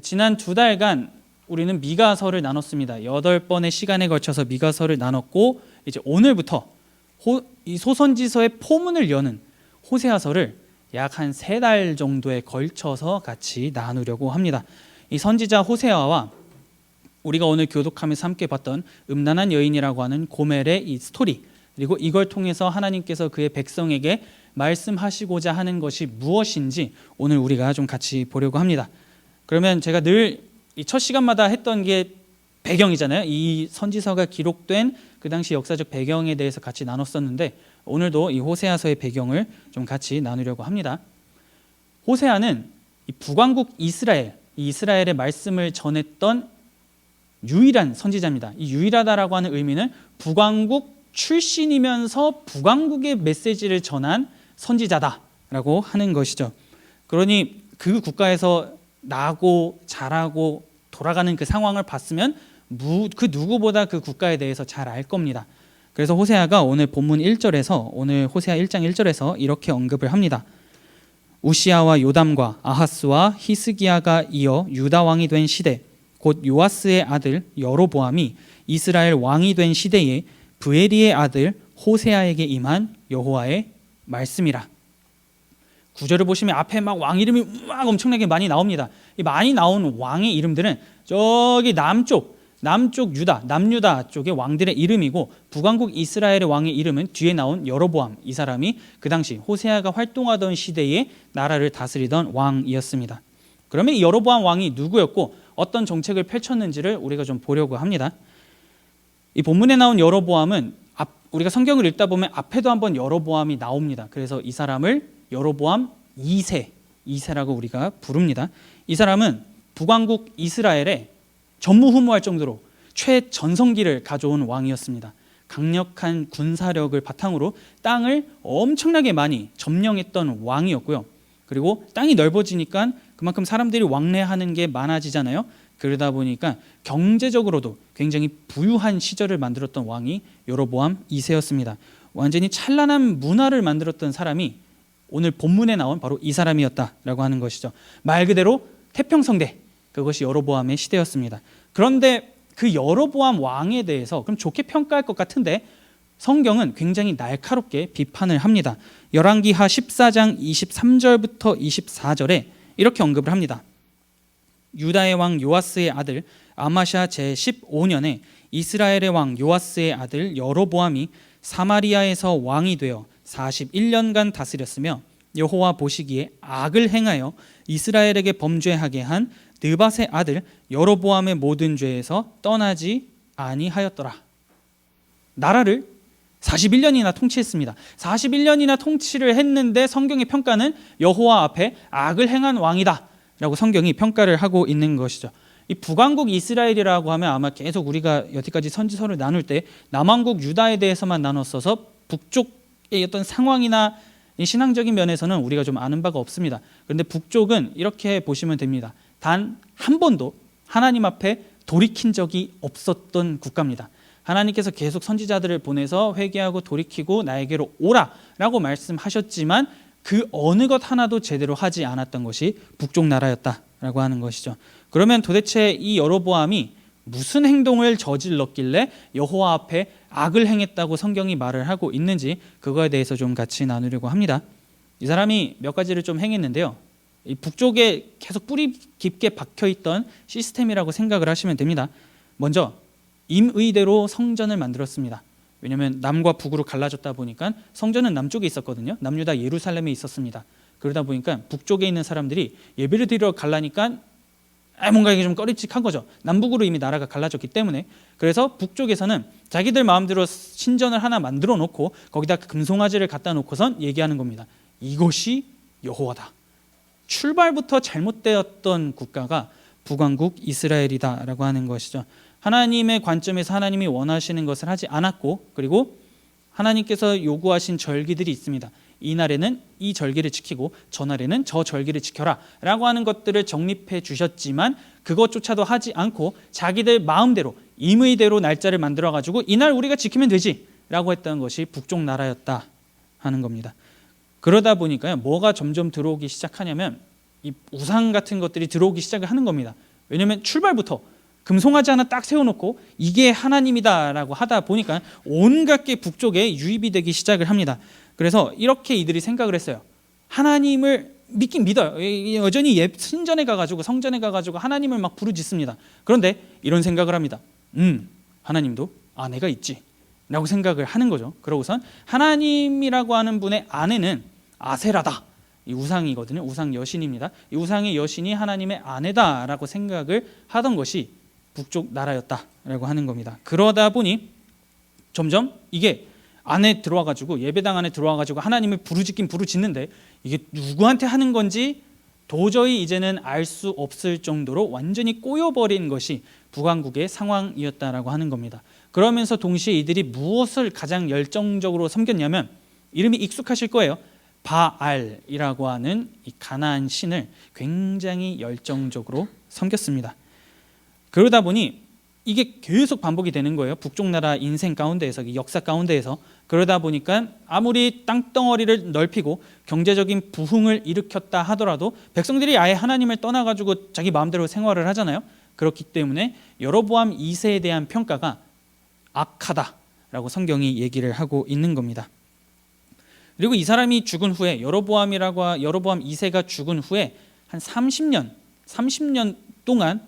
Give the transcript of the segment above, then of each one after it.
지난 2달간 우리는 미가서를 나눴습니다. 8번의 시간에 걸쳐서 미가서를 나눴고, 이제 오늘부터 이 소선지서의 포문을 여는 호세아서를 약 한 3달 정도에 걸쳐서 같이 나누려고 합니다. 이 선지자 호세아와 우리가 오늘 교독하면서 함께 봤던 음란한 여인이라고 하는 고멜의 이 스토리, 그리고 이걸 통해서 하나님께서 그의 백성에게 말씀하시고자 하는 것이 무엇인지 오늘 우리가 좀 같이 보려고 합니다. 그러면 제가 늘 이 첫 시간마다 했던 게 배경이잖아요. 이 선지서가 기록된 그 당시 역사적 배경에 대해서 같이 나눴었는데, 오늘도 이 호세아서의 배경을 좀 같이 나누려고 합니다. 호세아는 이 북왕국 이스라엘, 이 이스라엘의 말씀을 전했던 유일한 선지자입니다. 이 유일하다라고 하는 의미는 북왕국 출신이면서 북왕국의 메시지를 전한 선지자다라고 하는 것이죠. 그러니 그 국가에서 나고 자라고 돌아가는 그 상황을 봤으면 그 누구보다 그 국가에 대해서 잘 알 겁니다. 그래서 호세아가 오늘 본문 1절에서, 오늘 호세아 1장 1절에서 이렇게 언급을 합니다. 우시아와 요담과 아하스와 히스기야가 이어 유다 왕이 된 시대, 곧 요아스의 아들 여로보암이 이스라엘 왕이 된 시대에 브에리의 아들 호세아에게 임한 여호와의 말씀이라. 구절을 보시면 앞에 막 왕 이름이 막 엄청나게 많이 나옵니다. 이 많이 나온 왕의 이름들은 저기 남쪽 유다, 남유다 쪽의 왕들의 이름이고, 북왕국 이스라엘의 왕의 이름은 뒤에 나온 여로보암, 이 사람이 그 당시 호세아가 활동하던 시대에 나라를 다스리던 왕이었습니다. 그러면 이 여로보암 왕이 누구였고 어떤 정책을 펼쳤는지를 우리가 좀 보려고 합니다. 이 본문에 나온 여로보암은 우리가 성경을 읽다 보면 앞에도 한번 여로보암이 나옵니다. 그래서 이 사람을 여로보암 2세라고 우리가 부릅니다. 이 사람은 북왕국 이스라엘에 전무후무할 정도로 최전성기를 가져온 왕이었습니다. 강력한 군사력을 바탕으로 땅을 엄청나게 많이 점령했던 왕이었고요. 그리고 땅이 넓어지니까 그만큼 사람들이 왕래하는 게 많아지잖아요. 그러다 보니까 경제적으로도 굉장히 부유한 시절을 만들었던 왕이 여로보암 2세였습니다. 완전히 찬란한 문화를 만들었던 사람이 오늘 본문에 나온 바로 이 사람이었다라고 하는 것이죠. 말 그대로 태평성대, 그것이 여로보암의 시대였습니다. 그런데 그 여로보암 왕에 대해서 그럼 좋게 평가할 것 같은데 성경은 굉장히 날카롭게 비판을 합니다. 열왕기하 14장 23절부터 24절에 이렇게 언급을 합니다. 유다의 왕 요아스의 아들 아마샤 제15년에 이스라엘의 왕 요아스의 아들 여로보암이 사마리아에서 왕이 되어 41년간 다스렸으며, 여호와 보시기에 악을 행하여 이스라엘에게 범죄하게 한 느밧의 아들 여로보암의 모든 죄에서 떠나지 아니하였더라. 나라를 41년이나 통치했습니다. 41년이나 통치를 했는데 성경의 평가는 여호와 앞에 악을 행한 왕이다 라고 성경이 평가를 하고 있는 것이죠. 이 북왕국 이스라엘이라고 하면 아마 계속 우리가 여태까지 선지서를 나눌 때 남왕국 유다에 대해서만 나눴어서 북쪽의 어떤 상황이나 신앙적인 면에서는 우리가 좀 아는 바가 없습니다. 그런데 북쪽은 이렇게 보시면 됩니다. 단 한 번도 하나님 앞에 돌이킨 적이 없었던 국가입니다. 하나님께서 계속 선지자들을 보내서 회개하고 돌이키고 나에게로 오라라고 말씀하셨지만 그 어느 것 하나도 제대로 하지 않았던 것이 북쪽 나라였다라고 하는 것이죠. 그러면 도대체 이 여로보암이 무슨 행동을 저질렀길래 여호와 앞에 악을 행했다고 성경이 말을 하고 있는지, 그거에 대해서 좀 같이 나누려고 합니다. 이 사람이 몇 가지를 좀 행했는데요. 이 북쪽에 계속 뿌리 깊게 박혀있던 시스템이라고 생각을 하시면 됩니다. 먼저 임의대로 성전을 만들었습니다. 왜냐하면 남과 북으로 갈라졌다 보니까 성전은 남쪽에 있었거든요. 남유다 예루살렘에 있었습니다. 그러다 보니까 북쪽에 있는 사람들이 예배를 드리러 가려니까 뭔가 이게 좀 꺼림칙한 거죠. 남북으로 이미 나라가 갈라졌기 때문에. 그래서 북쪽에서는 자기들 마음대로 신전을 하나 만들어 놓고 거기다 금송아지를 갖다 놓고선 얘기하는 겁니다. 이것이 여호와다. 출발부터 잘못되었던 국가가 북왕국 이스라엘이다라고 하는 것이죠. 하나님의 관점에서 하나님이 원하시는 것을 하지 않았고, 그리고 하나님께서 요구하신 절기들이 있습니다. 이 날에는 이 절기를 지키고 저 날에는 저 절기를 지켜라 라고 하는 것들을 정립해 주셨지만 그것조차도 하지 않고 자기들 마음대로 임의대로 날짜를 만들어 가지고 이날 우리가 지키면 되지 라고 했던 것이 북쪽 나라였다 하는 겁니다. 그러다 보니까요, 뭐가 점점 들어오기 시작하냐면 이 우상 같은 것들이 들어오기 시작을 하는 겁니다. 왜냐하면 출발부터 금송아지 하나 딱 세워놓고 이게 하나님이다라고 하다 보니까 온갖 게 북쪽에 유입이 되기 시작을 합니다. 그래서 이렇게 이들이 생각을 했어요. 하나님을 믿긴 믿어요. 여전히 신전에 가가지고 성전에 가가지고 하나님을 막 부르짖습니다. 그런데 이런 생각을 합니다. 하나님도 아내가 있지 라고 생각을 하는 거죠. 그러고선 하나님이라고 하는 분의 아내는 아세라다, 이 우상이거든요. 우상 여신입니다. 이 우상의 여신이 하나님의 아내다라고 생각을 하던 것이 북쪽 나라였다라고 하는 겁니다. 그러다 보니 점점 이게 안에 들어와가지고 예배당 안에 들어와가지고 하나님을 부르짖는데 이게 누구한테 하는 건지 도저히 이제는 알 수 없을 정도로 완전히 꼬여버린 것이 북왕국의 상황이었다라고 하는 겁니다. 그러면서 동시에 이들이 무엇을 가장 열정적으로 섬겼냐면, 이름이 익숙하실 거예요. 바알이라고 하는 이 가나안 신을 굉장히 열정적으로 섬겼습니다. 그러다 보니 이게 계속 반복이 되는 거예요. 북쪽 나라 인생 가운데에서, 역사 가운데에서. 그러다 보니까 아무리 땅덩어리를 넓히고 경제적인 부흥을 일으켰다 하더라도 백성들이 아예 하나님을 떠나가지고 자기 마음대로 생활을 하잖아요. 그렇기 때문에 여로보암 2세에 대한 평가가 악하다라고 성경이 얘기를 하고 있는 겁니다. 그리고 이 사람이 죽은 후에 여로보암 2세가 죽은 후에 한 30년 동안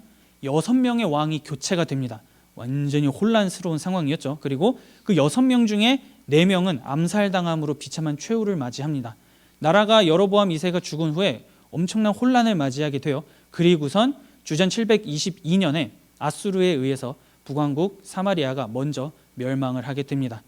6명의 왕이 교체가 됩니다. 완전히 혼란스러운 상황이었죠. 그리고 그 6명 중에 4명은 암살당함으로 비참한 최후를 맞이합니다. 나라가 여로보암 2세가 죽은 후에 엄청난 혼란을 맞이하게 돼요. 그리고선 주전 722년에 아수르에 의해서 북왕국 사마리아가 먼저 멸망을 하게 됩니다.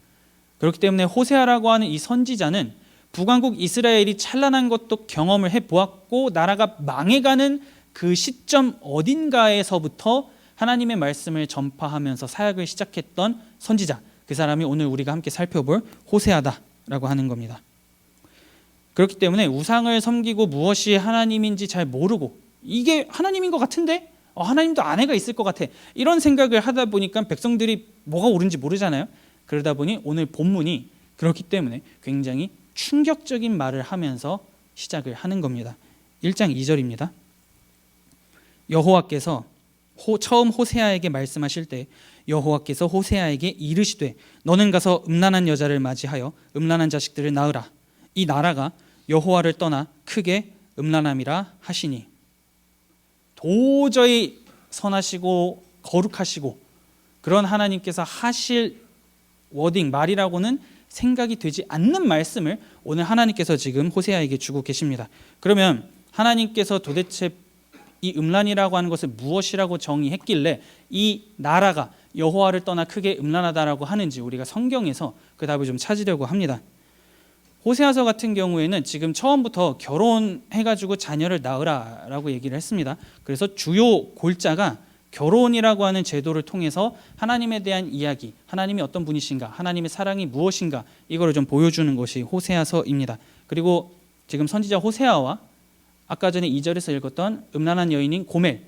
그렇기 때문에 호세아라고 하는 이 선지자는 북왕국 이스라엘이 찬란한 것도 경험을 해보았고 나라가 망해가는 그 시점 어딘가에서부터 하나님의 말씀을 전파하면서 사역을 시작했던 선지자, 그 사람이 오늘 우리가 함께 살펴볼 호세아다라고 하는 겁니다. 그렇기 때문에 우상을 섬기고 무엇이 하나님인지 잘 모르고 이게 하나님인 것 같은데 하나님도 아내가 있을 것 같아, 이런 생각을 하다 보니까 백성들이 뭐가 옳은지 모르잖아요. 그러다 보니 오늘 본문이 그렇기 때문에 굉장히 충격적인 말을 하면서 시작을 하는 겁니다. 1장 2절입니다. 여호와께서 처음 호세아에게 말씀하실 때 여호와께서 호세아에게 이르시되 너는 가서 음란한 여자를 맞이하여 음란한 자식들을 낳으라. 이 나라가 여호와를 떠나 크게 음란함이라 하시니. 도저히 선하시고 거룩하시고 그런 하나님께서 하실 워딩, 말이라고는 생각이 되지 않는 말씀을 오늘 하나님께서 지금 호세아에게 주고 계십니다. 그러면 하나님께서 도대체 이 음란이라고 하는 것을 무엇이라고 정의했길래 이 나라가 여호와를 떠나 크게 음란하다라고 하는지 우리가 성경에서 그 답을 좀 찾으려고 합니다. 호세아서 같은 경우에는 지금 처음부터 결혼해가지고 자녀를 낳으라라고 얘기를 했습니다. 그래서 주요 골자가 결혼이라고 하는 제도를 통해서 하나님에 대한 이야기, 하나님이 어떤 분이신가, 하나님의 사랑이 무엇인가, 이거를 좀 보여주는 것이 호세아서입니다. 그리고 지금 선지자 호세아와 아까 전에 2절에서 읽었던 음란한 여인인 고멜,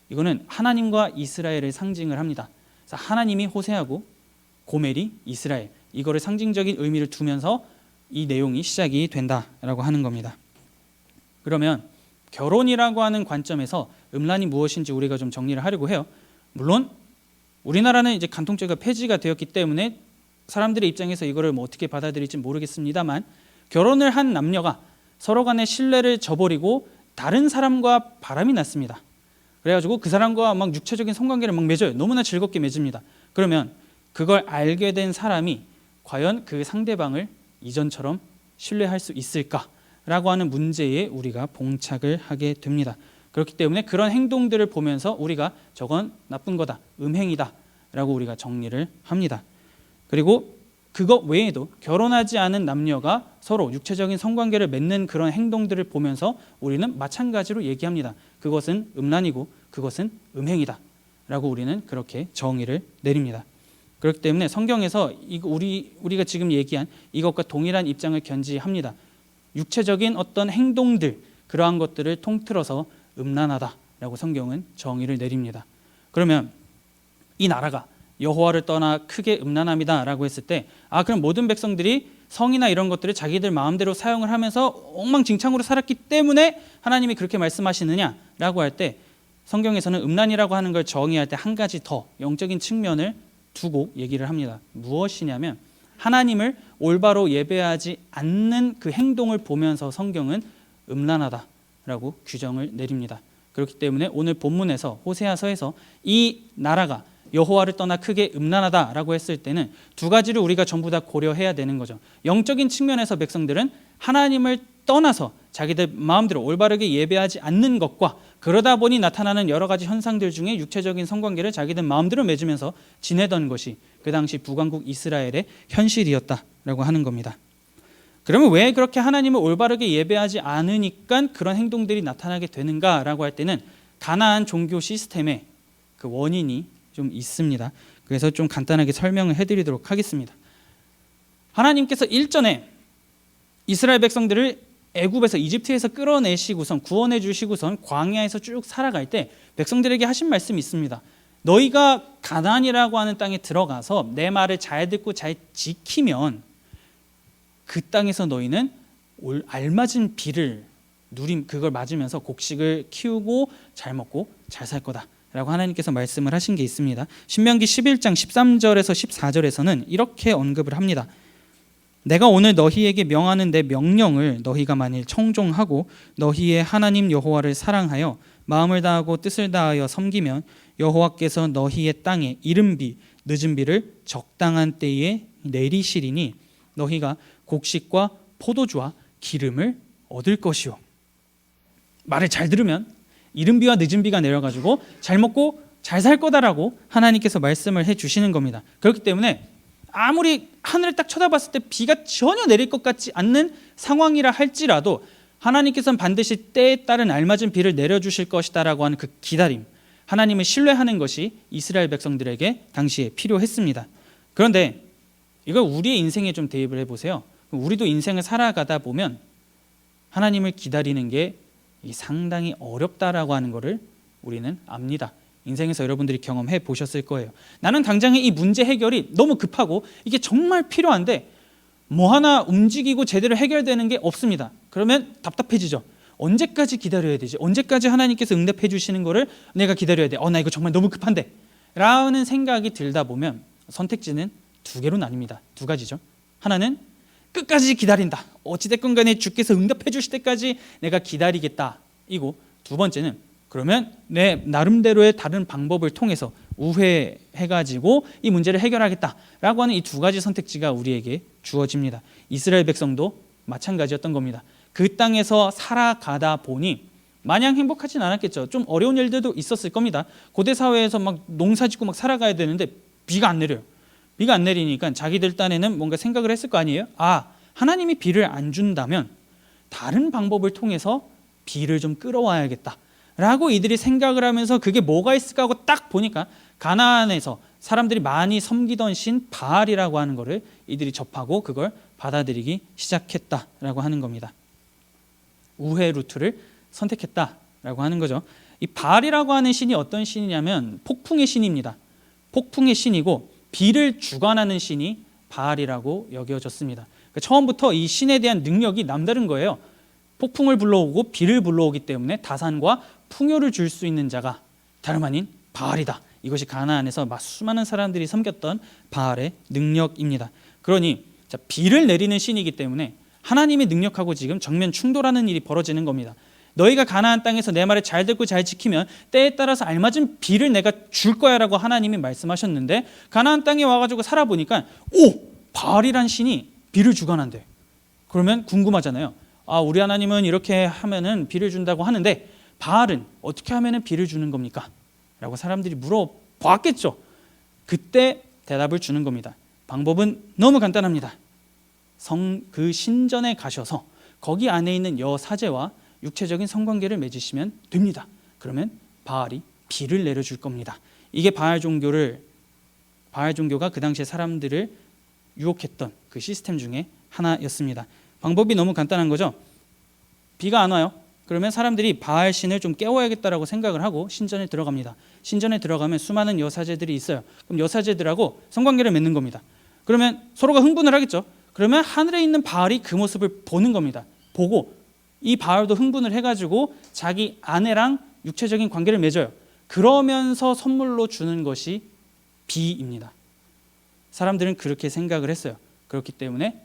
이거는 하나님과 이스라엘을 상징을 합니다. 그래서 하나님이 호세아고 고멜이 이스라엘, 이거를 상징적인 의미를 두면서 이 내용이 시작이 된다라고 하는 겁니다. 그러면 결혼이라고 하는 관점에서 음란이 무엇인지 우리가 좀 정리를 하려고 해요. 물론 우리나라는 이제 간통죄가 폐지가 되었기 때문에 사람들의 입장에서 이거를 뭐 어떻게 받아들일지 모르겠습니다만, 결혼을 한 남녀가 서로 간의 신뢰를 저버리고 다른 사람과 바람이 났습니다. 그래가지고 그 사람과 막 육체적인 성관계를 막 맺어요. 너무나 즐겁게 맺습니다. 그러면 그걸 알게 된 사람이 과연 그 상대방을 이전처럼 신뢰할 수 있을까라고 하는 문제에 우리가 봉착을 하게 됩니다. 그렇기 때문에 그런 행동들을 보면서 우리가 저건 나쁜 거다, 음행이다 라고 우리가 정리를 합니다. 그리고 그것 외에도 결혼하지 않은 남녀가 서로 육체적인 성관계를 맺는 그런 행동들을 보면서 우리는 마찬가지로 얘기합니다. 그것은 음란이고 그것은 음행이다 라고 우리는 그렇게 정의를 내립니다. 그렇기 때문에 성경에서 우리가 지금 얘기한 이것과 동일한 입장을 견지합니다. 육체적인 어떤 행동들, 그러한 것들을 통틀어서 음란하다라고 성경은 정의를 내립니다. 그러면 이 나라가 여호와를 떠나 크게 음란함이다라고 했을 때, 그럼 모든 백성들이 성이나 이런 것들을 자기들 마음대로 사용을 하면서 엉망진창으로 살았기 때문에 하나님이 그렇게 말씀하시느냐라고 할 때 성경에서는 음란이라고 하는 걸 정의할 때 한 가지 더 영적인 측면을 두고 얘기를 합니다. 무엇이냐면 하나님을 올바로 예배하지 않는 그 행동을 보면서 성경은 음란하다라고 규정을 내립니다. 그렇기 때문에 오늘 본문에서 호세아서에서 이 나라가 여호와를 떠나 크게 음란하다라고 했을 때는 두 가지를 우리가 전부 다 고려해야 되는 거죠. 영적인 측면에서 백성들은 하나님을 떠나서 자기들 마음대로 올바르게 예배하지 않는 것과 그러다 보니 나타나는 여러 가지 현상들 중에 육체적인 성관계를 자기들 마음대로 맺으면서 지내던 것이 그 당시 북왕국 이스라엘의 현실이었다라고 하는 겁니다. 그러면 왜 그렇게 하나님을 올바르게 예배하지 않으니까 그런 행동들이 나타나게 되는가라고 할 때는 가나안 종교 시스템의 그 원인이 좀 있습니다. 그래서 좀 간단하게 설명을 해드리도록 하겠습니다. 하나님께서 일전에 이스라엘 백성들을 애굽에서 이집트에서 끌어내시고선 구원해 주시고선 광야에서 쭉 살아갈 때 백성들에게 하신 말씀이 있습니다. 너희가 가나안이라고 하는 땅에 들어가서 내 말을 잘 듣고 잘 지키면 그 땅에서 너희는 알맞은 비를 그걸 맞으면서 곡식을 키우고 잘 먹고 잘 살 거다 라고 하나님께서 말씀을 하신 게 있습니다. 신명기 11장 13절에서 14절에서는 이렇게 언급을 합니다. 내가 오늘 너희에게 명하는 내 명령을 너희가 만일 청종하고 너희의 하나님 여호와를 사랑하여 마음을 다하고 뜻을 다하여 섬기면 여호와께서 너희의 땅에 이른 비 늦은 비를 적당한 때에 내리시리니 너희가 곡식과 포도주와 기름을 얻을 것이요. 말을 잘 들으면 이른 비와 늦은 비가 내려가지고 잘 먹고 잘 살 거다라고 하나님께서 말씀을 해주시는 겁니다. 그렇기 때문에 아무리 하늘을 딱 쳐다봤을 때 비가 전혀 내릴 것 같지 않는 상황이라 할지라도 하나님께서는 반드시 때에 따른 알맞은 비를 내려주실 것이다라고 하는 그 기다림, 하나님을 신뢰하는 것이 이스라엘 백성들에게 당시에 필요했습니다. 그런데 이걸 우리의 인생에 좀 대입을 해보세요. 우리도 인생을 살아가다 보면 하나님을 기다리는 게 상당히 어렵다라고 하는 것을 우리는 압니다. 인생에서 여러분들이 경험해 보셨을 거예요. 나는 당장에 이 문제 해결이 너무 급하고 이게 정말 필요한데 뭐 하나 움직이고 제대로 해결되는 게 없습니다. 그러면 답답해지죠. 언제까지 기다려야 되지? 언제까지 하나님께서 응답해 주시는 거를 내가 기다려야 돼? 나 이거 정말 너무 급한데 라는 생각이 들다 보면 선택지는 두 개로 나뉩니다. 두 가지죠. 하나는 끝까지 기다린다. 어찌됐건 간에 주께서 응답해 주실 때까지 내가 기다리겠다. 이고 두 번째는 그러면 내 나름대로의 다른 방법을 통해서 우회해가지고 이 문제를 해결하겠다라고 하는 이 두 가지 선택지가 우리에게 주어집니다. 이스라엘 백성도 마찬가지였던 겁니다. 그 땅에서 살아가다 보니 마냥 행복하진 않았겠죠. 좀 어려운 일들도 있었을 겁니다. 고대 사회에서 막 농사 짓고 막 살아가야 되는데 비가 안 내려요. 비가 안 내리니까 자기들 딴에는 뭔가 생각을 했을 거 아니에요. 하나님이 비를 안 준다면 다른 방법을 통해서 비를 좀 끌어와야겠다 라고 이들이 생각을 하면서 그게 뭐가 있을까 하고 딱 보니까 가나안에서 사람들이 많이 섬기던 신 바알이라고 하는 것을 이들이 접하고 그걸 받아들이기 시작했다라고 하는 겁니다. 우회 루트를 선택했다라고 하는 거죠. 이 바알이라고 하는 신이 어떤 신이냐면 폭풍의 신입니다. 폭풍의 신이고 비를 주관하는 신이 바알이라고 여겨졌습니다. 그러니까 처음부터 이 신에 대한 능력이 남다른 거예요. 폭풍을 불러오고 비를 불러오기 때문에 다산과 풍요를 줄 수 있는 자가 다름 아닌 바알이다. 이것이 가나안에서 수많은 사람들이 섬겼던 바알의 능력입니다. 그러니 비를 내리는 신이기 때문에 하나님의 능력하고 지금 정면 충돌하는 일이 벌어지는 겁니다. 너희가 가나안 땅에서 내 말을 잘 듣고 잘 지키면 때에 따라서 알맞은 비를 내가 줄 거야 라고 하나님이 말씀하셨는데 가나안 땅에 와가지고 살아보니까 바알이란 신이 비를 주관한대. 그러면 궁금하잖아요. 우리 하나님은 이렇게 하면은 비를 준다고 하는데 바알은 어떻게 하면은 비를 주는 겁니까? 라고 사람들이 물어봤겠죠. 그때 대답을 주는 겁니다. 방법은 너무 간단합니다. 그 신전에 가셔서 거기 안에 있는 여사제와 육체적인 성관계를 맺으시면 됩니다. 그러면 바알이 비를 내려줄 겁니다. 이게 바알 종교가 그 당시에 사람들을 유혹했던 그 시스템 중에 하나였습니다. 방법이 너무 간단한 거죠. 비가 안 와요. 그러면 사람들이 바알 신을 좀 깨워야겠다라고 생각을 하고 신전에 들어갑니다. 신전에 들어가면 수많은 여사제들이 있어요. 그럼 여사제들하고 성관계를 맺는 겁니다. 그러면 서로가 흥분을 하겠죠. 그러면 하늘에 있는 바알이 그 모습을 보는 겁니다. 보고 이 바알도 흥분을 해가지고 자기 아내랑 육체적인 관계를 맺어요. 그러면서 선물로 주는 것이 비입니다. 사람들은 그렇게 생각을 했어요. 그렇기 때문에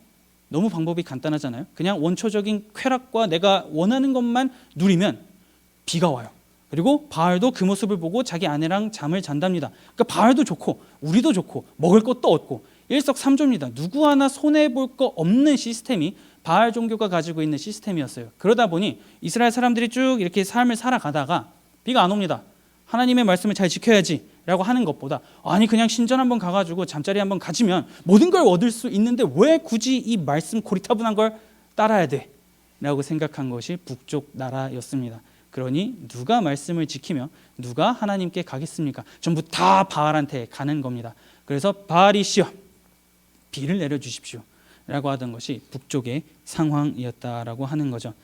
너무 방법이 간단하잖아요. 그냥 원초적인 쾌락과 내가 원하는 것만 누리면 비가 와요. 그리고 바알도 그 모습을 보고 자기 아내랑 잠을 잔답니다. 그러니까 바알도 좋고 우리도 좋고 먹을 것도 얻고 일석삼조입니다. 누구 하나 손해볼 거 없는 시스템이 바알 종교가 가지고 있는 시스템이었어요. 그러다 보니 이스라엘 사람들이 쭉 이렇게 삶을 살아가다가 비가 안 옵니다. 하나님의 말씀을 잘 지켜야지 라고 하는 것보다 아니 그냥 신전 한번 가가지고 잠자리 한번 가지면 모든 걸 얻을 수 있는데 왜 굳이 이 말씀 고리타분한 걸 따라야 돼? 라고 생각한 것이 북쪽 나라였습니다. 그러니 누가 말씀을 지키며 누가 하나님께 가겠습니까? 전부 다 바알한테 가는 겁니다. 그래서 바알이시여 비를 내려주십시오 라고 하던 것이 북쪽의 상황이었다라고 하는 거죠.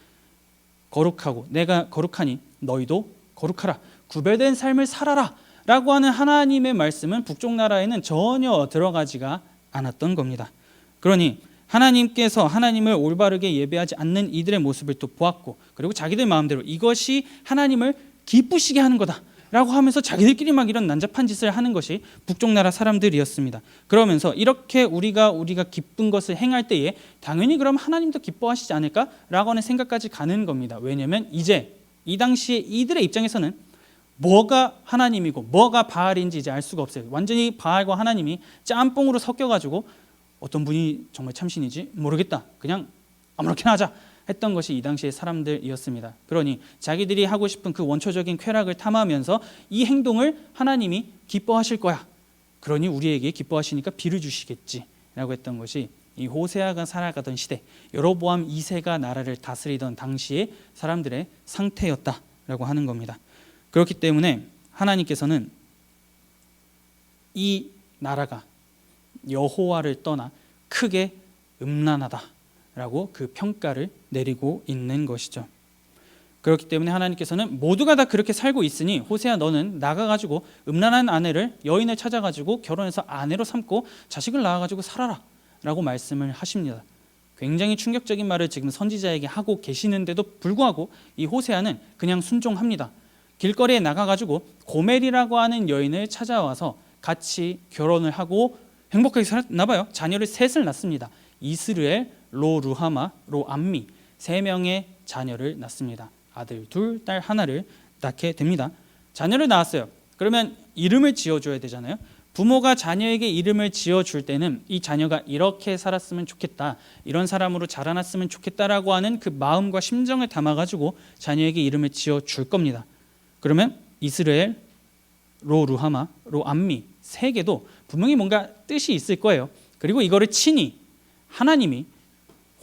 거룩하고 내가 거룩하니 너희도 거룩하라, 구별된 삶을 살아라 라고 하는 하나님의 말씀은 북쪽 나라에는 전혀 들어가지가 않았던 겁니다. 그러니 하나님께서 하나님을 올바르게 예배하지 않는 이들의 모습을 또 보았고, 그리고 자기들 마음대로 이것이 하나님을 기쁘시게 하는 거다 라고 하면서 자기들끼리 막 이런 난잡한 짓을 하는 것이 북쪽 나라 사람들이었습니다. 그러면서 이렇게 우리가 기쁜 것을 행할 때에 당연히 그럼 하나님도 기뻐하시지 않을까 라고 하는 생각까지 가는 겁니다. 왜냐하면 이제 이 당시에 이들의 입장에서는 뭐가 하나님이고 뭐가 바알인지 이제 알 수가 없어요. 완전히 바알과 하나님이 짬뽕으로 섞여가지고 어떤 분이 정말 참신이지 모르겠다, 그냥 아무렇게나 하자 했던 것이 이 당시의 사람들이었습니다. 그러니 자기들이 하고 싶은 그 원초적인 쾌락을 탐하면서 이 행동을 하나님이 기뻐하실 거야, 그러니 우리에게 기뻐하시니까 비를 주시겠지 라고 했던 것이 이 호세아가 살아가던 시대, 여로보암 2세가 나라를 다스리던 당시의 사람들의 상태였다라고 하는 겁니다. 그렇기 때문에 하나님께서는 이 나라가 여호와를 떠나 크게 음란하다라고 그 평가를 내리고 있는 것이죠. 그렇기 때문에 하나님께서는 모두가 다 그렇게 살고 있으니 호세아 너는 나가가지고 음란한 아내를 여인을 찾아가지고 결혼해서 아내로 삼고 자식을 낳아가지고 살아라 라고 말씀을 하십니다. 굉장히 충격적인 말을 지금 선지자에게 하고 계시는데도 불구하고 이 호세아는 그냥 순종합니다. 길거리에 나가가지고 고멜이라고 하는 여인을 찾아와서 같이 결혼을 하고 행복하게 살았나 봐요. 자녀를 셋을 낳습니다. 이스르엘, 로 루하마, 로 암미 3명의 자녀를 낳습니다. 아들 2, 딸 1를 낳게 됩니다. 자녀를 낳았어요. 그러면 이름을 지어줘야 되잖아요. 부모가 자녀에게 이름을 지어줄 때는 이 자녀가 이렇게 살았으면 좋겠다, 이런 사람으로 자라났으면 좋겠다라고 하는 그 마음과 심정을 담아가지고 자녀에게 이름을 지어줄 겁니다. 그러면 이스라엘, 로 루하마, 로 암미 3개도 분명히 뭔가 뜻이 있을 거예요. 그리고 이거를 친히 하나님이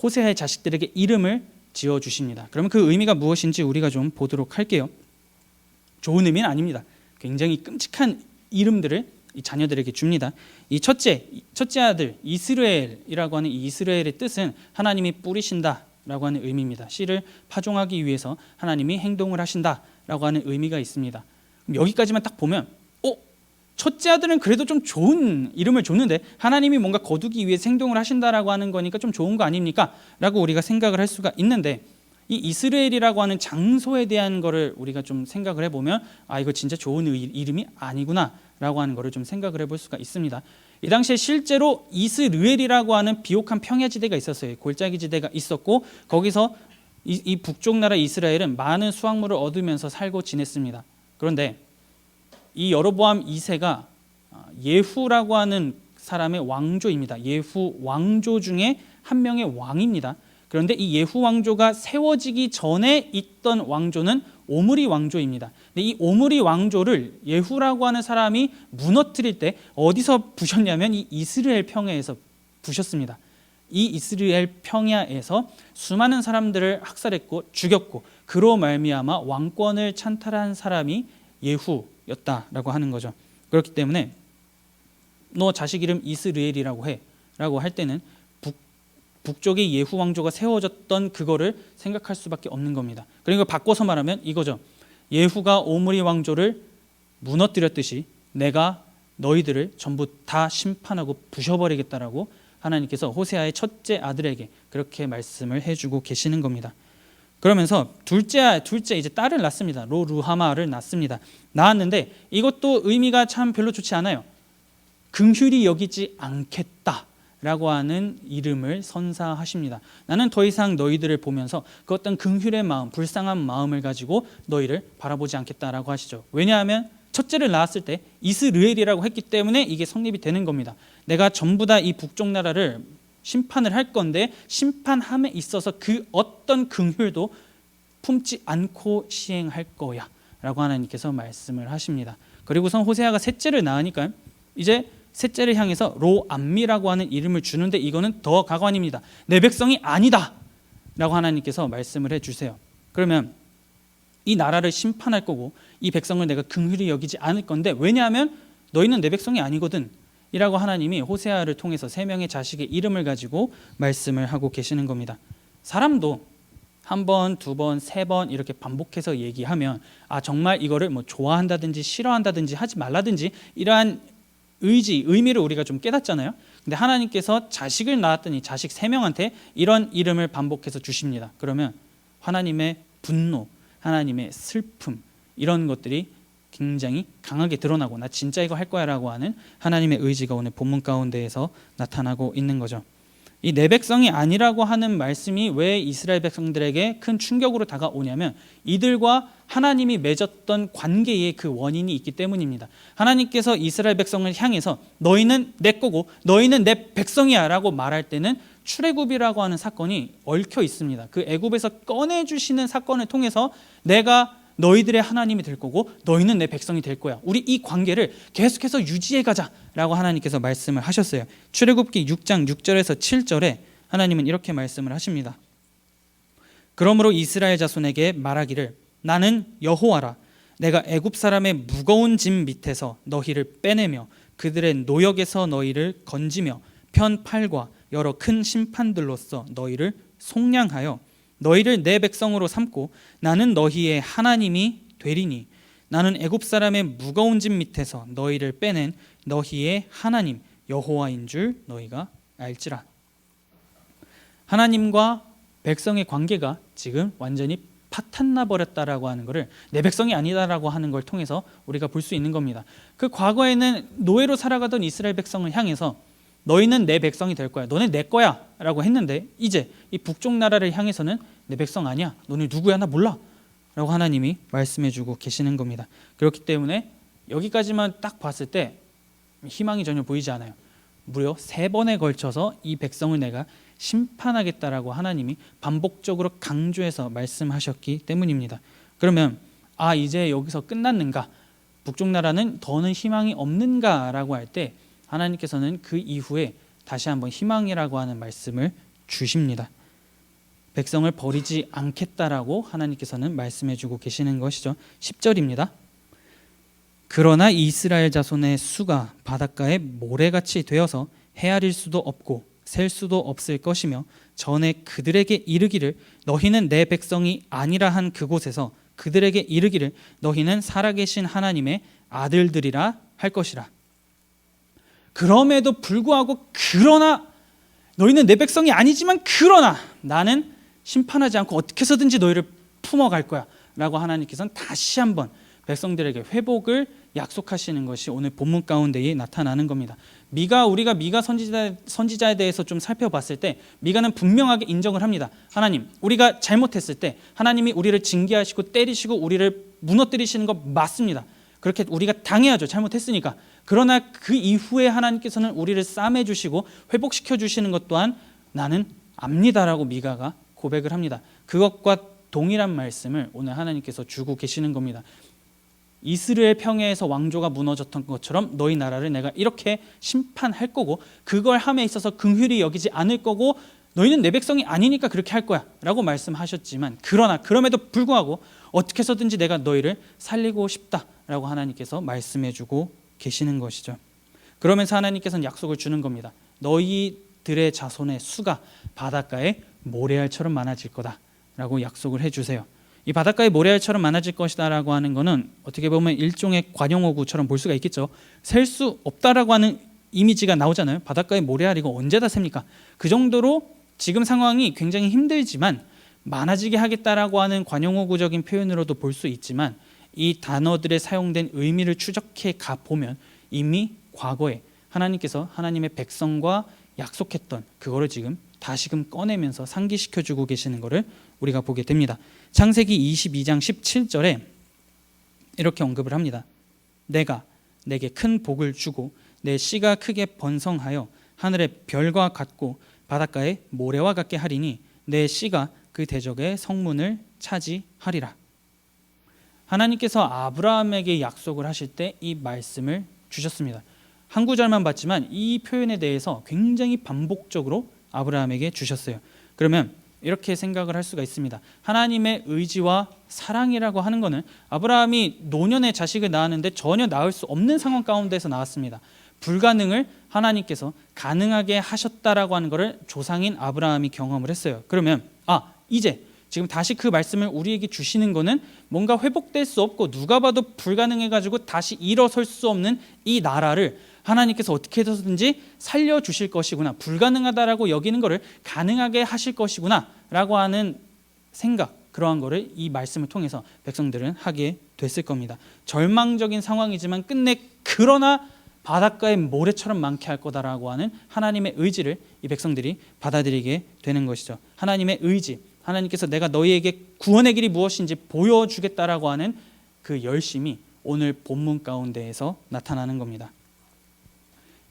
호세아의 자식들에게 이름을 지어주십니다. 그러면 그 의미가 무엇인지 우리가 좀 보도록 할게요. 좋은 의미는 아닙니다. 굉장히 끔찍한 이름들을 이 자녀들에게 줍니다. 이 첫째 아들 이스라엘이라고 하는 이 이스라엘의 뜻은 하나님이 뿌리신다라고 하는 의미입니다. 씨를 파종하기 위해서 하나님이 행동을 하신다라고 하는 의미가 있습니다. 그럼 여기까지만 딱 보면 첫째 아들은 그래도 좀 좋은 이름을 줬는데 하나님이 뭔가 거두기 위해서 행동을 하신다라고 하는 거니까 좀 좋은 거 아닙니까? 라고 우리가 생각을 할 수가 있는데, 이 이스라엘이라고 하는 장소에 대한 거를 우리가 좀 생각을 해보면 이거 진짜 좋은 이름이 아니구나 라고 하는 거를 좀 생각을 해볼 수가 있습니다. 이 당시에 실제로 이스르엘이라고 하는 비옥한 평야지대가 있었어요. 골짜기지대가 있었고 거기서 이 북쪽 나라 이스라엘은 많은 수확물을 얻으면서 살고 지냈습니다. 그런데 이 여로보암 2세가 예후라고 하는 사람의 왕조입니다. 예후 왕조 중에 한 명의 왕입니다. 그런데 이 예후 왕조가 세워지기 전에 있던 왕조는 오므리 왕조입니다. 근데 이 오므리 왕조를 예후라고 하는 사람이 무너뜨릴 때 어디서 부셨냐면 이 이스라엘 평야에서 부셨습니다. 이 이스라엘 평야에서 수많은 사람들을 학살했고 죽였고 그로 말미암아 왕권을 찬탈한 사람이 예후였다라고 하는 거죠. 그렇기 때문에 너 자식 이름 이스라엘이라고 해 라고 할 때는 북쪽의 예후 왕조가 세워졌던 그거를 생각할 수밖에 없는 겁니다. 그리고 바꿔서 말하면 이거죠. 예후가 오므리 왕조를 무너뜨렸듯이 내가 너희들을 전부 다 심판하고 부셔버리겠다라고 하나님께서 호세아의 첫째 아들에게 그렇게 말씀을 해주고 계시는 겁니다. 그러면서 둘째 이제 딸을 낳습니다. 로루하마를 낳습니다. 낳았는데 이것도 의미가 참 별로 좋지 않아요. 긍휼히 여기지 않겠다라고 하는 이름을 선사하십니다. 나는 더 이상 너희들을 보면서 그 어떤 긍휼의 마음, 불쌍한 마음을 가지고 너희를 바라보지 않겠다라고 하시죠. 왜냐하면 첫째를 낳았을 때 이스르엘이라고 했기 때문에 이게 성립이 되는 겁니다. 내가 전부 다 이 북쪽 나라를 심판을 할 건데 심판함에 있어서 그 어떤 긍휼도 품지 않고 시행할 거야 라고 하나님께서 말씀을 하십니다. 그리고선 호세아가 셋째를 낳으니까 이제 셋째를 향해서 로암미라고 하는 이름을 주는데 이거는 더 가관입니다. 내 백성이 아니다 라고 하나님께서 말씀을 해주세요. 그러면 이 나라를 심판할 거고 이 백성을 내가 긍휼히 여기지 않을 건데 왜냐하면 너희는 내 백성이 아니거든 이라고 하나님이 호세아를 통해서 세 명의 자식의 이름을 가지고 말씀을 하고 계시는 겁니다. 사람도 한 번, 두 번, 세 번 이렇게 반복해서 얘기하면 정말 이거를 뭐 좋아한다든지 싫어한다든지 하지 말라든지 이러한 의미를 우리가 좀 깨닫잖아요. 근데 하나님께서 자식을 낳았더니 자식 세 명한테 이런 이름을 반복해서 주십니다. 그러면 하나님의 분노, 하나님의 슬픔 이런 것들이 굉장히 강하게 드러나고 나 진짜 이거 할 거야 라고 하는 하나님의 의지가 오늘 본문 가운데에서 나타나고 있는 거죠. 이 내 백성이 아니라고 하는 말씀이 왜 이스라엘 백성들에게 큰 충격으로 다가오냐면 이들과 하나님이 맺었던 관계의 그 원인이 있기 때문입니다. 하나님께서 이스라엘 백성을 향해서 너희는 내 거고 너희는 내 백성이야 라고 말할 때는 출애굽이라고 하는 사건이 얽혀 있습니다. 그 애굽에서 꺼내주시는 사건을 통해서 내가 너희들의 하나님이 될 거고 너희는 내 백성이 될 거야. 우리 이 관계를 계속해서 유지해 가자라고 하나님께서 말씀을 하셨어요. 출애굽기 6장 6절에서 7절에 하나님은 이렇게 말씀을 하십니다. 그러므로 이스라엘 자손에게 말하기를 나는 여호와라. 내가 애굽 사람의 무거운 짐 밑에서 너희를 빼내며 그들의 노역에서 너희를 건지며 편팔과 여러 큰 심판들로서 너희를 속량하여 너희를 내 백성으로 삼고 나는 너희의 하나님이 되리니 나는 애굽 사람의 무거운 짐 밑에서 너희를 빼낸 너희의 하나님 여호와인 줄 너희가 알지라. 하나님과 백성의 관계가 지금 완전히 파탄나 버렸다라고 하는 것을 내 백성이 아니다라고 하는 걸 통해서 우리가 볼 수 있는 겁니다. 그 과거에는 노예로 살아가던 이스라엘 백성을 향해서 너희는 내 백성이 될 거야. 너네 내 거야 라고 했는데 이제 이 북쪽 나라를 향해서는 내 백성 아니야. 너네 누구야 나 몰라 라고 하나님이 말씀해 주고 계시는 겁니다. 그렇기 때문에 여기까지만 딱 봤을 때 희망이 전혀 보이지 않아요. 무려 3번에 걸쳐서 이 백성을 내가 심판하겠다라고 하나님이 반복적으로 강조해서 말씀하셨기 때문입니다. 그러면 이제 여기서 끝났는가? 북쪽 나라는 더는 희망이 없는가라고 할 때 하나님께서는 그 이후에 다시 한번 희망이라고 하는 말씀을 주십니다. 백성을 버리지 않겠다라고 하나님께서는 말씀해 주고 계시는 것이죠. 10절입니다. 그러나 이스라엘 자손의 수가 바닷가에 모래같이 되어서 헤아릴 수도 없고 셀 수도 없을 것이며 전에 그들에게 이르기를 너희는 내 백성이 아니라 한 그곳에서 그들에게 이르기를 너희는 살아계신 하나님의 아들들이라 할 것이라. 그럼에도 불구하고 그러나 너희는 내 백성이 아니지만 그러나 나는 심판하지 않고 어떻게 해서든지 너희를 품어갈 거야 라고 하나님께서는 다시 한번 백성들에게 회복을 약속하시는 것이 오늘 본문 가운데에 나타나는 겁니다. 우리가 미가 선지자에 대해서 좀 살펴봤을 때 미가는 분명하게 인정을 합니다. 하나님, 우리가 잘못했을 때 하나님이 우리를 징계하시고 때리시고 우리를 무너뜨리시는 것 맞습니다. 그렇게 우리가 당해야죠. 잘못했으니까. 그러나 그 이후에 하나님께서는 우리를 싸매 주시고 회복시켜 주시는 것 또한 나는 압니다라고 미가가 고백을 합니다. 그것과 동일한 말씀을 오늘 하나님께서 주고 계시는 겁니다. 이스라엘 평야에서 왕조가 무너졌던 것처럼 너희 나라를 내가 이렇게 심판할 거고 그걸 함에 있어서 긍휼히 여기지 않을 거고 너희는 내 백성이 아니니까 그렇게 할 거야 라고 말씀하셨지만 그럼에도 불구하고 어떻게 해서든지 내가 너희를 살리고 싶다라고 하나님께서 말씀해 주고 계시는 것이죠. 그러면서 하나님께서는 약속을 주는 겁니다. 너희들의 자손의 수가 바닷가에 모래알처럼 많아질 거다 라고 약속을 해주세요. 이 바닷가에 모래알처럼 많아질 것이다 라고 하는 것은 어떻게 보면 일종의 관용어구처럼 볼 수가 있겠죠. 셀 수 없다라고 하는 이미지가 나오잖아요. 바닷가에 모래알이고 언제 다 셉니까? 그 정도로 지금 상황이 굉장히 힘들지만 많아지게 하겠다라고 하는 관용어구적인 표현으로도 볼 수 있지만 이 단어들에 사용된 의미를 추적해 가 보면 이미 과거에 하나님께서 하나님의 백성과 약속했던 그거를 지금 다시금 꺼내면서 상기시켜주고 계시는 것을 우리가 보게 됩니다. 창세기 22장 17절에 이렇게 언급을 합니다. 내가 내게 큰 복을 주고 내 씨가 크게 번성하여 하늘의 별과 같고 바닷가의 모래와 같게 하리니 내 씨가 그 대적의 성문을 차지하리라. 하나님께서 아브라함에게 약속을 하실 때 이 말씀을 주셨습니다. 한 구절만 봤지만 이 표현에 대해서 굉장히 반복적으로 아브라함에게 주셨어요. 그러면 이렇게 생각을 할 수가 있습니다. 하나님의 의지와 사랑이라고 하는 것은 아브라함이 노년에 자식을 낳았는데 전혀 낳을 수 없는 상황 가운데서 나왔습니다. 불가능을 하나님께서 가능하게 하셨다라고 하는 것을 조상인 아브라함이 경험을 했어요. 그러면 이제 지금 다시 그 말씀을 우리에게 주시는 것은 뭔가 회복될 수 없고 누가 봐도 불가능해가지고 다시 일어설 수 없는 이 나라를 하나님께서 어떻게 해서든지 살려주실 것이구나, 불가능하다라고 여기는 것을 가능하게 하실 것이구나 라고 하는 생각, 그러한 것을 이 말씀을 통해서 백성들은 하게 됐을 겁니다. 절망적인 상황이지만 끝내 그러나 바닷가에 모래처럼 많게 할 거다라고 하는 하나님의 의지를 이 백성들이 받아들이게 되는 것이죠. 하나님의 의지, 하나님께서 내가 너희에게 구원의 길이 무엇인지 보여주겠다라고 하는 그 열심이 오늘 본문 가운데에서 나타나는 겁니다.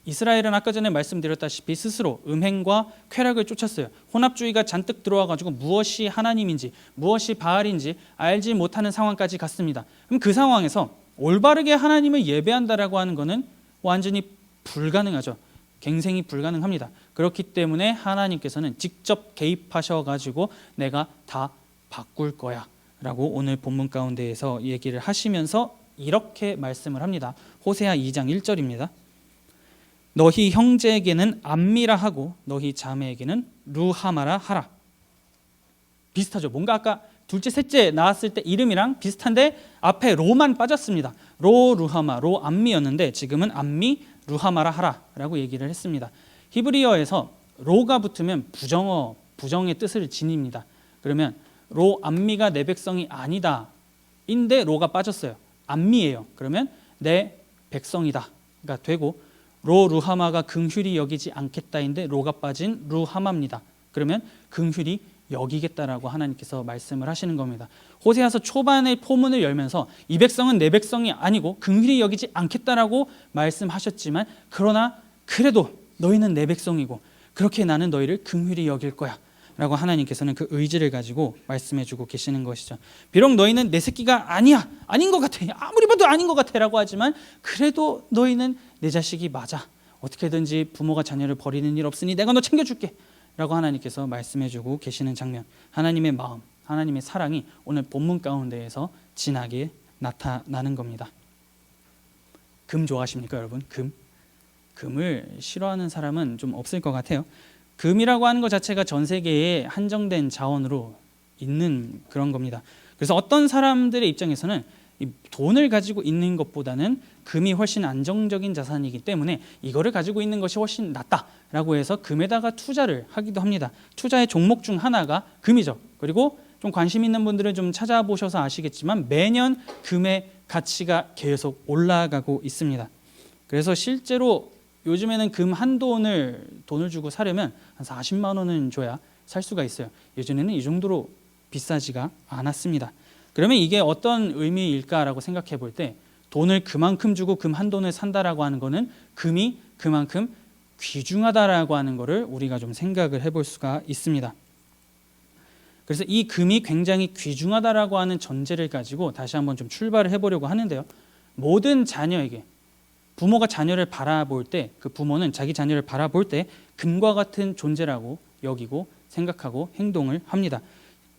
이스라엘은 아까 전에 말씀드렸다시피 스스로 음행과 쾌락을 쫓았어요. 혼합주의가 잔뜩 들어와가지고 무엇이 하나님인지 무엇이 바알인지 알지 못하는 상황까지 갔습니다. 그럼 그 상황에서 올바르게 하나님을 예배한다라고 하는 것은 완전히 불가능하죠. 갱생이 불가능합니다. 그렇기 때문에 하나님께서는 직접 개입하셔가지고 내가 다 바꿀 거야 라고 오늘 본문 가운데에서 얘기를 하시면서 이렇게 말씀을 합니다. 호세아 2장 1절입니다. 너희 형제에게는 암미라 하고 너희 자매에게는 루하마라 하라. 비슷하죠. 뭔가 아까 둘째 셋째 나왔을 때 이름이랑 비슷한데 앞에 로만 빠졌습니다. 로 루하마, 로 암미였는데 지금은 암미 루하마라 하라라고 얘기를 했습니다. 히브리어에서 로가 붙으면 부정어, 부정의 뜻을 지닙니다. 그러면 로 암미가 내 백성이 아니다 인데 로가 빠졌어요. 암미예요. 그러면 내 백성이다가 되고 로 루하마가 긍휼히 여기지 않겠다인데 로가 빠진 루하마입니다. 그러면 긍휼히 여기겠다라고 하나님께서 말씀을 하시는 겁니다. 호세아서 초반의 포문을 열면서 이 백성은 내 백성이 아니고 긍휼히 여기지 않겠다라고 말씀하셨지만 그러나 그래도 너희는 내 백성이고 그렇게 나는 너희를 긍휼히 여길 거야 라고 하나님께서는 그 의지를 가지고 말씀해주고 계시는 것이죠. 비록 너희는 내 새끼가 아니야, 아닌 것 같아, 아무리 봐도 아닌 것 같아 라고 하지만 그래도 너희는 내 자식이 맞아, 어떻게든지 부모가 자녀를 버리는 일 없으니 내가 너 챙겨줄게 라고 하나님께서 말씀해주고 계시는 장면, 하나님의 마음, 하나님의 사랑이 오늘 본문 가운데에서 진하게 나타나는 겁니다. 금 좋아하십니까 여러분? 금을 싫어하는 사람은 좀 없을 것 같아요. 금이라고 하는 것 자체가 전 세계에 한정된 자원으로 있는 그런 겁니다. 그래서 어떤 사람들의 입장에서는 이 돈을 가지고 있는 것보다는 금이 훨씬 안정적인 자산이기 때문에 이거를 가지고 있는 것이 훨씬 낫다라고 해서 금에다가 투자를 하기도 합니다. 투자의 종목 중 하나가 금이죠. 그리고 좀 관심 있는 분들은 좀 찾아보셔서 아시겠지만 매년 금의 가치가 계속 올라가고 있습니다. 그래서 실제로 요즘에는 금 한 돈을 주고 사려면 한 40만 원은 줘야 살 수가 있어요. 예전에는 이 정도로 비싸지가 않았습니다. 그러면 이게 어떤 의미일까라고 생각해 볼 때 돈을 그만큼 주고 금 한 돈을 산다라고 하는 거는 금이 그만큼 귀중하다라고 하는 거를 우리가 좀 생각을 해볼 수가 있습니다. 그래서 이 금이 굉장히 귀중하다라고 하는 전제를 가지고 다시 한번 좀 출발을 해보려고 하는데요. 모든 자녀에게 부모가 자녀를 바라볼 때 그 부모는 자기 자녀를 바라볼 때 금과 같은 존재라고 여기고 생각하고 행동을 합니다.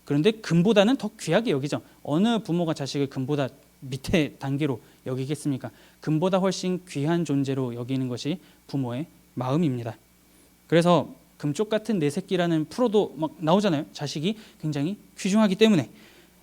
그런데 금보다는 더 귀하게 여기죠. 어느 부모가 자식을 금보다 밑에 단계로 여기겠습니까? 금보다 훨씬 귀한 존재로 여기는 것이 부모의 마음입니다. 그래서 금쪽 같은 내 새끼라는 프로도 막 나오잖아요. 자식이 굉장히 귀중하기 때문에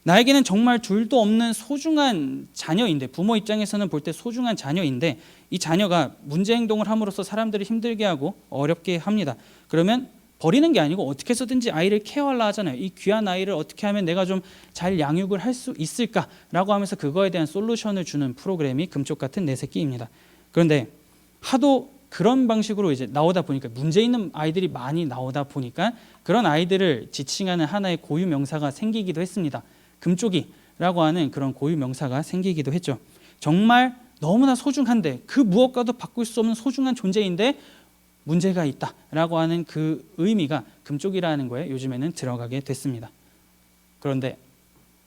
나에게는 정말 둘도 없는 소중한 자녀인데, 부모 입장에서는 볼 때 소중한 자녀인데 이 자녀가 문제 행동을 함으로써 사람들을 힘들게 하고 어렵게 합니다. 그러면 버리는 게 아니고 어떻게 해서든지 아이를 케어하려 하잖아요. 이 귀한 아이를 어떻게 하면 내가 좀 잘 양육을 할 수 있을까라고 하면서 그거에 대한 솔루션을 주는 프로그램이 금쪽 같은 내 새끼입니다. 그런데 하도 그런 방식으로 이제 나오다 보니까, 문제 있는 아이들이 많이 나오다 보니까 그런 아이들을 지칭하는 하나의 고유 명사가 생기기도 했습니다. 금쪽이라고 하는 그런 고유 명사가 생기기도 했죠. 정말 너무나 소중한데 그 무엇과도 바꿀 수 없는 소중한 존재인데 문제가 있다라고 하는 그 의미가 금쪽이라는 거에 요즘에는 들어가게 됐습니다. 그런데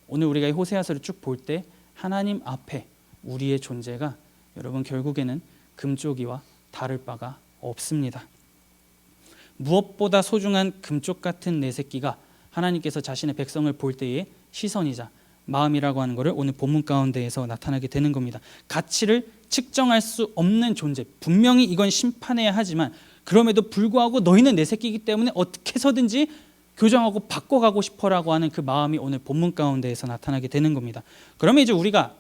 오늘 우리가 이 호세아서를 쭉 볼 때 하나님 앞에 우리의 존재가 여러분 결국에는 금쪽이와 다를 바가 없습니다. 무엇보다 소중한 금쪽 같은 내 새끼가 하나님께서 자신의 백성을 볼 때의 시선이자 마음이라고 하는 것을 오늘 본문 가운데에서 나타나게 되는 겁니다. 가치를 측정할 수 없는 존재, 분명히 이건 심판해야 하지만 그럼에도 불구하고 너희는 내 새끼이기 때문에 어떻게 해서든지 교정하고 바꿔가고 싶어라고 하는 그 마음이 오늘 본문 가운데에서 나타나게 되는 겁니다. 그러면 이제 우리가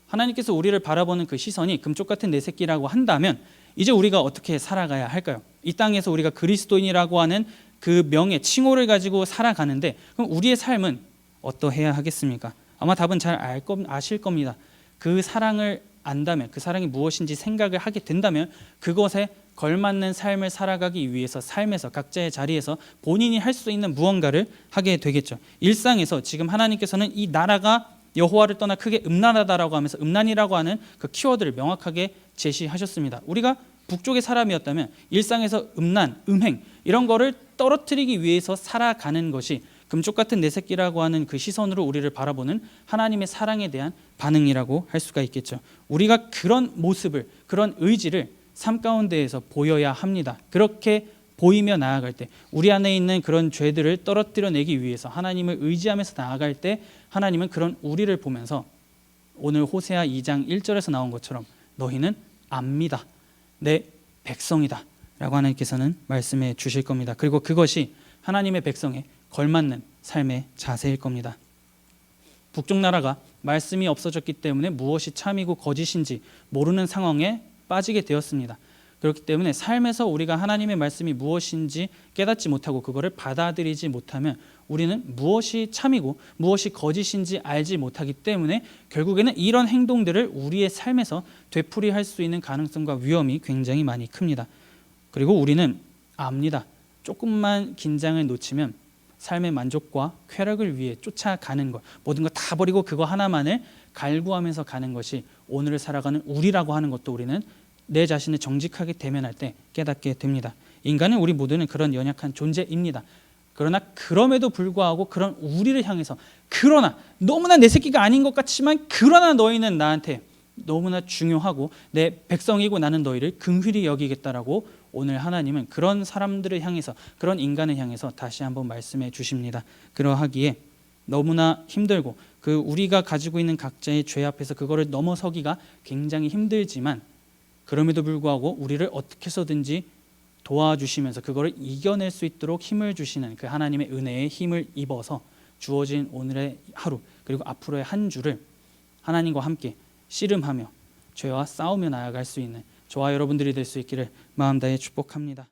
하나님께서 우리를 바라보는 그 시선이 금쪽 같은 내 새끼라고 한다면 이제 우리가 어떻게 살아가야 할까요? 이 땅에서 우리가 그리스도인이라고 하는 그 명예, 칭호를 가지고 살아가는데 그럼 우리의 삶은 어떠해야 하겠습니까? 아마 답은 잘 아실 겁니다. 그 사랑을 안다면, 그 사랑이 무엇인지 생각을 하게 된다면 그것에 걸맞는 삶을 살아가기 위해서 삶에서 각자의 자리에서 본인이 할 수 있는 무언가를 하게 되겠죠. 일상에서 지금 하나님께서는 이 나라가 여호와를 떠나 크게 음란하다라고 하면서 음란이라고 하는 그 키워드를 명확하게 제시하셨습니다. 우리가 북쪽의 사람이었다면 일상에서 음란, 음행 이런 거를 떨어뜨리기 위해서 살아가는 것이 금쪽 같은 내 새끼라고 하는 그 시선으로 우리를 바라보는 하나님의 사랑에 대한 반응이라고 할 수가 있겠죠. 우리가 그런 모습을, 그런 의지를 삶 가운데에서 보여야 합니다. 그렇게 보이며 나아갈 때, 우리 안에 있는 그런 죄들을 떨어뜨려내기 위해서 하나님을 의지하면서 나아갈 때 하나님은 그런 우리를 보면서 오늘 호세아 2장 1절에서 나온 것처럼 너희는 압니다, 내 백성이다 라고 하나님께서는 말씀해 주실 겁니다. 그리고 그것이 하나님의 백성에 걸맞는 삶의 자세일 겁니다. 북쪽 나라가 말씀이 없어졌기 때문에 무엇이 참이고 거짓인지 모르는 상황에 빠지게 되었습니다. 그렇기 때문에 삶에서 우리가 하나님의 말씀이 무엇인지 깨닫지 못하고 그거를 받아들이지 못하면 우리는 무엇이 참이고 무엇이 거짓인지 알지 못하기 때문에 결국에는 이런 행동들을 우리의 삶에서 되풀이할 수 있는 가능성과 위험이 굉장히 많이 큽니다. 그리고 우리는 압니다. 조금만 긴장을 놓치면 삶의 만족과 쾌락을 위해 쫓아가는 것, 모든 것 다 버리고 그거 하나만을 갈구하면서 가는 것이 오늘을 살아가는 우리라고 하는 것도 우리는 내 자신을 정직하게 대면할 때 깨닫게 됩니다. 인간은 우리 모두는 그런 연약한 존재입니다. 그러나 그럼에도 불구하고 그런 우리를 향해서, 그러나 너무나 내 새끼가 아닌 것 같지만 그러나 너희는 나한테 너무나 중요하고 내 백성이고 나는 너희를 긍휼히 여기겠다라고 오늘 하나님은 그런 사람들을 향해서, 그런 인간을 향해서 다시 한번 말씀해 주십니다. 그러하기에 너무나 힘들고 그 우리가 가지고 있는 각자의 죄 앞에서 그거를 넘어서기가 굉장히 힘들지만 그럼에도 불구하고 우리를 어떻게 해서든지 도와주시면서 그거를 이겨낼 수 있도록 힘을 주시는 그 하나님의 은혜에 힘을 입어서 주어진 오늘의 하루 그리고 앞으로의 한 주를 하나님과 함께 씨름하며 죄와 싸우며 나아갈 수 있는 저와 여러분들이 될 수 있기를 마음 다해 축복합니다.